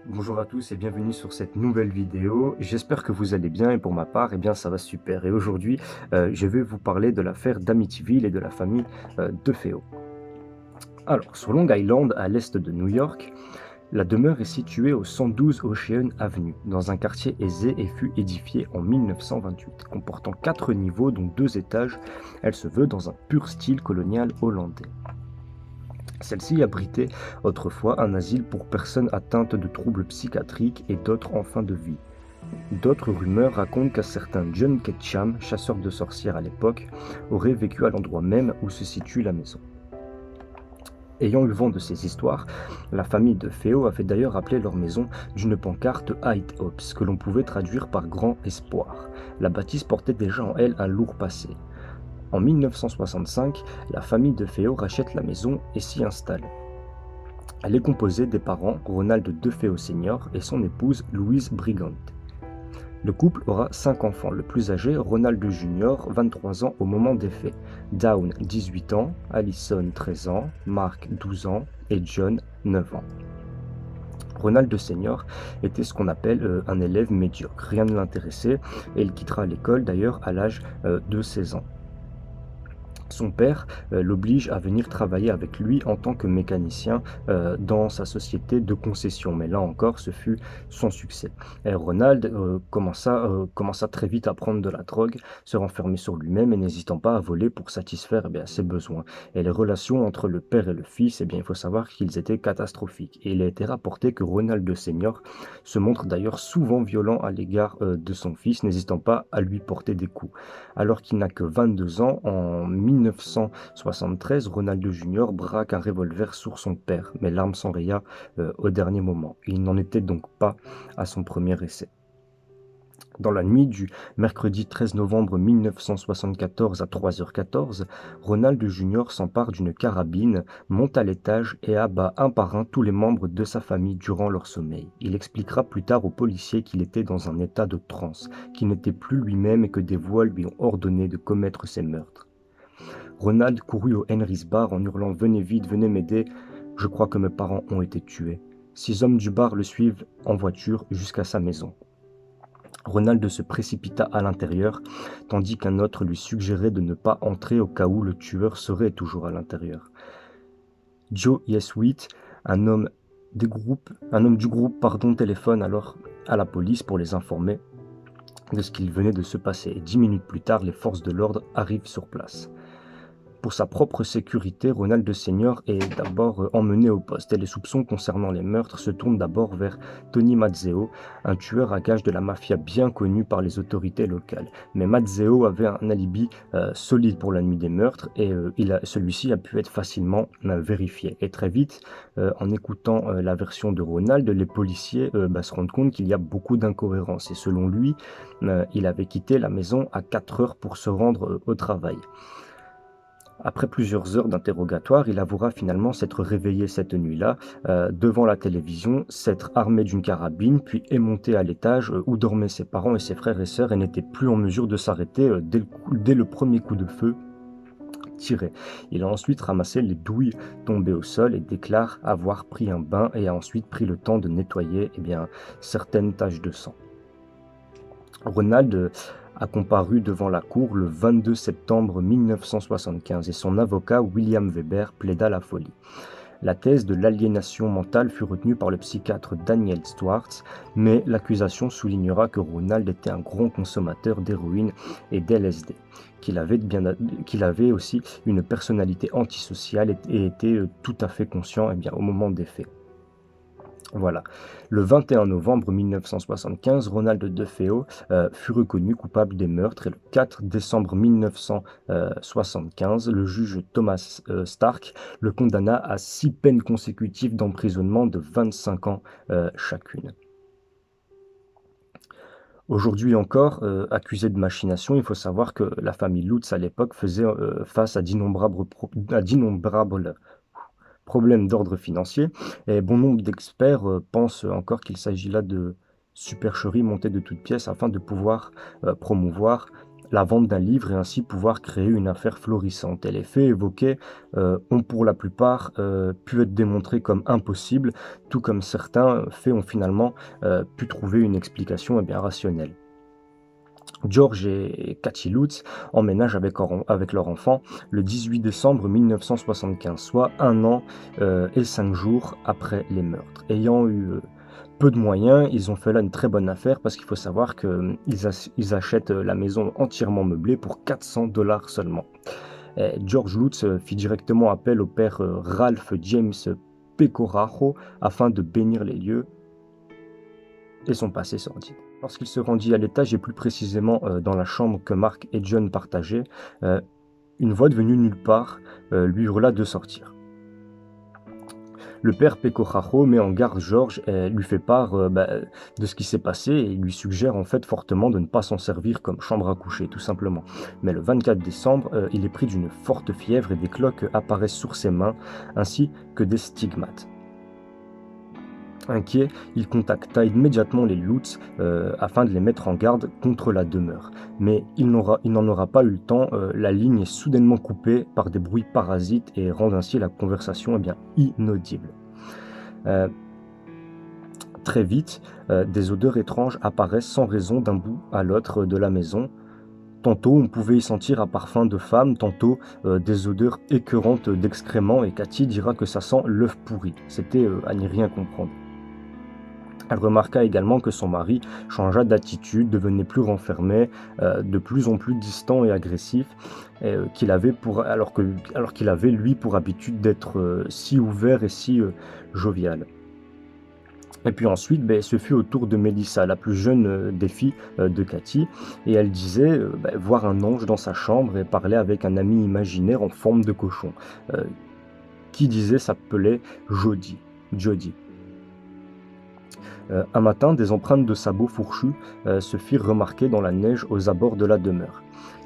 Bonjour à tous et bienvenue sur cette nouvelle vidéo. J'espère que vous allez bien et pour ma part, eh bien ça va super. Et aujourd'hui, je vais vous parler de l'affaire d'Amityville et de la famille DeFeo. Alors, sur Long Island, à l'est de New York, la demeure est située au 112 Ocean Avenue, dans un quartier aisé et fut édifiée en 1928. Comportant 4 niveaux dont 2 étages, elle se veut dans un pur style colonial hollandais. Celle-ci abritait autrefois un asile pour personnes atteintes de troubles psychiatriques et d'autres en fin de vie. D'autres rumeurs racontent qu'un certain John Ketcham, chasseur de sorcières à l'époque, aurait vécu à l'endroit même où se situe la maison. Ayant eu vent de ces histoires, la famille de Feo avait d'ailleurs appelé leur maison d'une pancarte High Hopes, que l'on pouvait traduire par grand espoir. La bâtisse portait déjà en elle un lourd passé. En 1965, la famille de Feo rachète la maison et s'y installe. Elle est composée des parents Ronald DeFeo Sr. et son épouse Louise Brigante. Le couple aura 5 enfants, le plus âgé, Ronald Jr., 23 ans au moment des faits, Dawn, 18 ans, Allison, 13 ans, Mark, 12 ans et John, 9 ans. Ronald Sr. était ce qu'on appelle un élève médiocre, rien ne l'intéressait et il quittera l'école d'ailleurs à l'âge de 16 ans. Son père l'oblige à venir travailler avec lui en tant que mécanicien dans sa société de concession. Mais là encore, ce fut sans succès. Et Ronald commença très vite à prendre de la drogue, se renfermer sur lui-même et n'hésitant pas à voler pour satisfaire ses besoins. Et les relations entre le père et le fils, il faut savoir qu'ils étaient catastrophiques. Et il a été rapporté que Ronald Senior se montre d'ailleurs souvent violent à l'égard de son fils, n'hésitant pas à lui porter des coups. Alors qu'il n'a que 22 ans, en 1973, Ronald Jr. braque un revolver sur son père, mais l'arme s'enraya au dernier moment. Il n'en était donc pas à son premier essai. Dans la nuit du mercredi 13 novembre 1974 à 3h14, Ronald Jr. s'empare d'une carabine, monte à l'étage et abat un par un tous les membres de sa famille durant leur sommeil. Il expliquera plus tard aux policiers qu'il était dans un état de transe, qu'il n'était plus lui-même et que des voix lui ont ordonné de commettre ces meurtres. Ronald courut au Henry's Bar en hurlant « Venez vite, venez m'aider, je crois que mes parents ont été tués ». 6 hommes du bar le suivent en voiture jusqu'à sa maison. Ronald se précipita à l'intérieur, tandis qu'un autre lui suggérait de ne pas entrer au cas où le tueur serait toujours à l'intérieur. Joe Yeswit, un homme du groupe, téléphone alors à la police pour les informer de ce qu'il venait de se passer. Et 10 minutes plus tard, les forces de l'ordre arrivent sur place. Pour sa propre sécurité, Ronald Sr. est d'abord emmené au poste et les soupçons concernant les meurtres se tournent d'abord vers Tony Mazzeo, un tueur à gages de la mafia bien connu par les autorités locales. Mais Mazzeo avait un alibi solide pour la nuit des meurtres et celui-ci a pu être facilement vérifié. Et très vite, en écoutant la version de Ronald, les policiers se rendent compte qu'il y a beaucoup d'incohérences. Et selon lui, il avait quitté la maison à 4 heures pour se rendre au travail. Après plusieurs heures d'interrogatoire, il avouera finalement s'être réveillé cette nuit-là devant la télévision, s'être armé d'une carabine, puis est monté à l'étage où dormaient ses parents et ses frères et sœurs et n'était plus en mesure de s'arrêter dès le premier coup de feu tiré. Il a ensuite ramassé les douilles tombées au sol et déclare avoir pris un bain et a ensuite pris le temps de nettoyer certaines taches de sang. Ronald a comparu devant la cour le 22 septembre 1975 et son avocat William Weber plaida la folie. La thèse de l'aliénation mentale fut retenue par le psychiatre Daniel Schwartz, mais l'accusation soulignera que Ronald était un grand consommateur d'héroïne et d'LSD, qu'il avait aussi une personnalité antisociale et était tout à fait conscient au moment des faits. Voilà. Le 21 novembre 1975, Ronald DeFeo fut reconnu coupable des meurtres et le 4 décembre 1975, le juge Thomas Stark le condamna à 6 peines consécutives d'emprisonnement de 25 ans chacune. Aujourd'hui encore, accusé de machination, il faut savoir que la famille Lutz à l'époque faisait face à d'innombrables problèmes d'ordre financier et bon nombre d'experts pensent encore qu'il s'agit là de supercheries montées de toutes pièces afin de pouvoir promouvoir la vente d'un livre et ainsi pouvoir créer une affaire florissante. Et les faits évoqués ont pour la plupart pu être démontrés comme impossibles, tout comme certains faits ont finalement pu trouver une explication bien rationnelle. George et Cathy Lutz emménagent avec leur enfant le 18 décembre 1975, soit 1 an et 5 jours après les meurtres. Ayant eu peu de moyens, ils ont fait là une très bonne affaire parce qu'il faut savoir qu'ils achètent la maison entièrement meublée pour 400 $ seulement. Et George Lutz fit directement appel au père Ralph James Pecorajo afin de bénir les lieux et son passé sordide. Lorsqu'il se rendit à l'étage et plus précisément dans la chambre que Mark et John partageaient, une voix venue nulle part lui hurla de sortir. Le père Pecorajo met en garde George et lui fait part de ce qui s'est passé et lui suggère en fait fortement de ne pas s'en servir comme chambre à coucher tout simplement. Mais le 24 décembre, il est pris d'une forte fièvre et des cloques apparaissent sur ses mains ainsi que des stigmates. Inquiet, il contacta immédiatement les Lutz afin de les mettre en garde contre la demeure. Mais il n'en aura pas eu le temps, la ligne est soudainement coupée par des bruits parasites et rend ainsi la conversation inaudible. Très vite, des odeurs étranges apparaissent sans raison d'un bout à l'autre de la maison. Tantôt on pouvait y sentir un parfum de femme, tantôt des odeurs écœurantes d'excréments et Cathy dira que ça sent l'œuf pourri. C'était à n'y rien comprendre. Elle remarqua également que son mari changea d'attitude, devenait plus renfermé, de plus en plus distant et agressif, alors qu'il avait lui pour habitude d'être si ouvert et si jovial. Et puis ensuite, ce fut au tour de Melissa, la plus jeune des filles de Cathy, et elle disait voir un ange dans sa chambre et parler avec un ami imaginaire en forme de cochon, qui disait s'appelait Jody. Un matin, des empreintes de sabots fourchus se firent remarquer dans la neige aux abords de la demeure.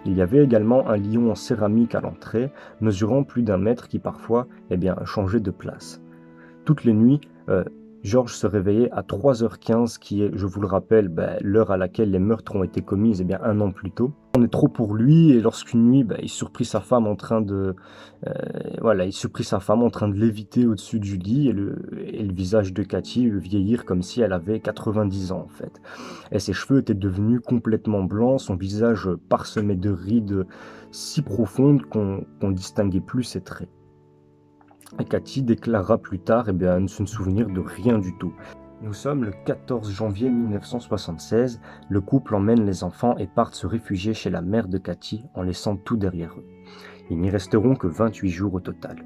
Il y avait également un lion en céramique à l'entrée, mesurant plus d'1 mètre qui parfois changeait de place. Toutes les nuits, George se réveillait à 3h15, qui est, je vous le rappelle, l'heure à laquelle les meurtres ont été commis 1 an plus tôt. On est trop pour lui et lorsqu'une nuit, il surprit sa femme en train de léviter au-dessus du lit et le visage de Cathy vieillir comme si elle avait 90 ans en fait. Et ses cheveux étaient devenus complètement blancs, son visage parsemé de rides si profondes qu'on ne distinguait plus ses traits. Et Cathy déclara plus tard ne se souvenir de rien du tout. Nous sommes le 14 janvier 1976, le couple emmène les enfants et partent se réfugier chez la mère de Cathy en laissant tout derrière eux. Ils n'y resteront que 28 jours au total.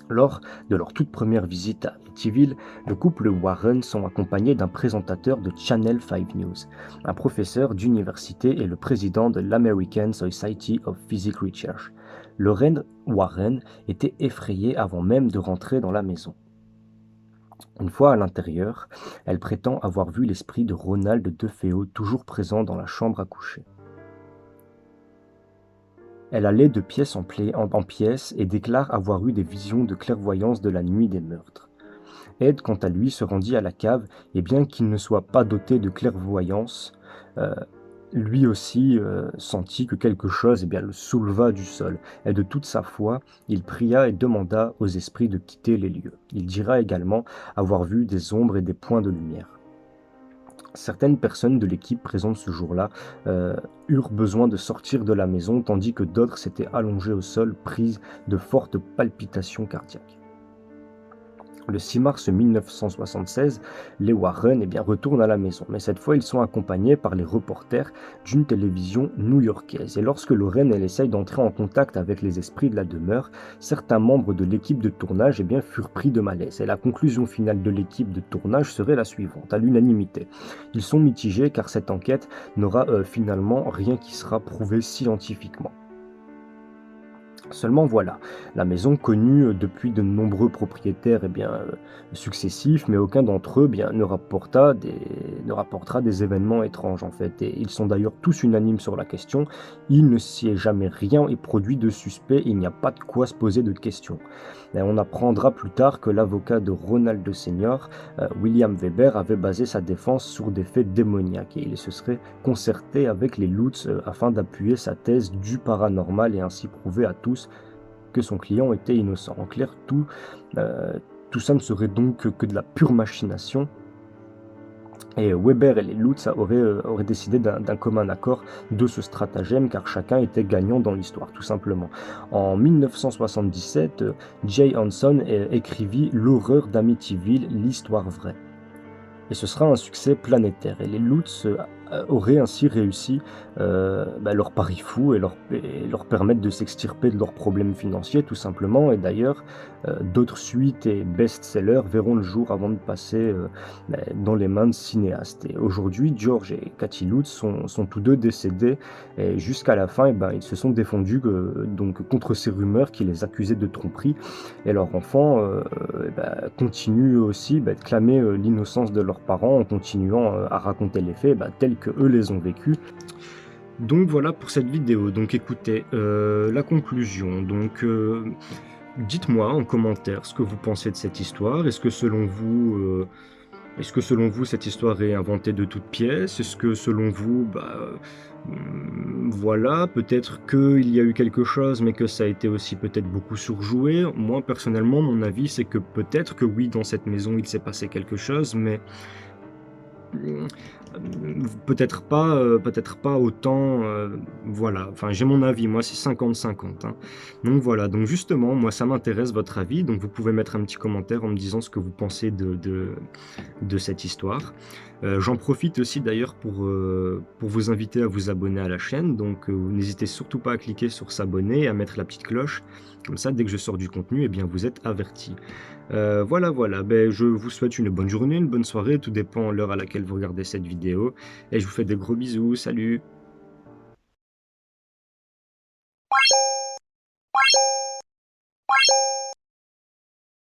Lors de leur toute première visite à Amityville, le couple Warren sont accompagnés d'un présentateur de Channel 5 News, un professeur d'université et le président de l'American Society of Physics Research. Lorraine Warren était effrayée avant même de rentrer dans la maison. Une fois à l'intérieur, elle prétend avoir vu l'esprit de Ronald DeFeo toujours présent dans la chambre à coucher. Elle allait de pièce en pièce et déclare avoir eu des visions de clairvoyance de la nuit des meurtres. Ed, quant à lui, se rendit à la cave et bien qu'il ne soit pas doté de clairvoyance, lui aussi sentit que quelque chose le souleva du sol, et de toute sa foi, il pria et demanda aux esprits de quitter les lieux. Il dira également avoir vu des ombres et des points de lumière. Certaines personnes de l'équipe présentes ce jour-là eurent besoin de sortir de la maison, tandis que d'autres s'étaient allongées au sol, prises de fortes palpitations cardiaques. Le 6 mars 1976, les Warren retournent à la maison, mais cette fois ils sont accompagnés par les reporters d'une télévision new-yorkaise. Et lorsque Lorraine essaye d'entrer en contact avec les esprits de la demeure, certains membres de l'équipe de tournage furent pris de malaise. Et la conclusion finale de l'équipe de tournage serait la suivante, à l'unanimité. Ils sont mitigés car cette enquête n'aura finalement rien qui sera prouvé scientifiquement. Seulement voilà, la maison connue depuis de nombreux propriétaires successifs, mais aucun d'entre eux ne rapportera des événements étranges en fait. Et ils sont d'ailleurs tous unanimes sur la question, il ne s'y est jamais rien et produit de suspect, il n'y a pas de quoi se poser de questions. Et on apprendra plus tard que l'avocat de Ronald Senior, William Weber, avait basé sa défense sur des faits démoniaques et il se serait concerté avec les Lutz afin d'appuyer sa thèse du paranormal et ainsi prouver à tous que son client était innocent. En clair, tout ça ne serait donc que de la pure machination. Et Weber et les Lutz auraient décidé d'un commun accord de ce stratagème car chacun était gagnant dans l'histoire, tout simplement. En 1977, Jay Hanson écrivit L'horreur d'Amityville, l'histoire vraie. Et ce sera un succès planétaire. Et les Lutz auraient ainsi réussi leur pari fou et leur permettre de s'extirper de leurs problèmes financiers, tout simplement. Et d'ailleurs, d'autres suites et best-sellers verront le jour avant de passer dans les mains de cinéastes. Et aujourd'hui, George et Cathy Lutz sont tous deux décédés. Et jusqu'à la fin, ils se sont défendus donc, contre ces rumeurs qui les accusaient de tromperie. Et leur enfant continue aussi de clamer l'innocence de leurs parents en continuant à raconter les faits tels que eux les ont vécus. Donc voilà pour cette vidéo. Donc écoutez, la conclusion. Donc dites-moi en commentaire ce que vous pensez de cette histoire. Est-ce que selon vous, cette histoire est inventée de toutes pièces? Est-ce que selon vous, voilà, peut-être qu'il y a eu quelque chose, mais que ça a été aussi peut-être beaucoup surjoué? Moi, personnellement, mon avis, c'est que peut-être que oui, dans cette maison, il s'est passé quelque chose, mais Mmh, peut-être pas autant, voilà. Enfin, j'ai mon avis, moi, c'est 50-50, hein. Donc voilà, donc justement, moi, ça m'intéresse votre avis, donc vous pouvez mettre un petit commentaire en me disant ce que vous pensez de cette histoire. J'en profite aussi d'ailleurs pour vous inviter à vous abonner à la chaîne, donc n'hésitez surtout pas à cliquer sur s'abonner et à mettre la petite cloche. Comme ça, dès que je sors du contenu, eh bien, vous êtes avertis. Voilà, je vous souhaite une bonne journée, une bonne soirée, tout dépend l'heure à laquelle vous regardez cette vidéo et je vous fais des gros bisous, salut!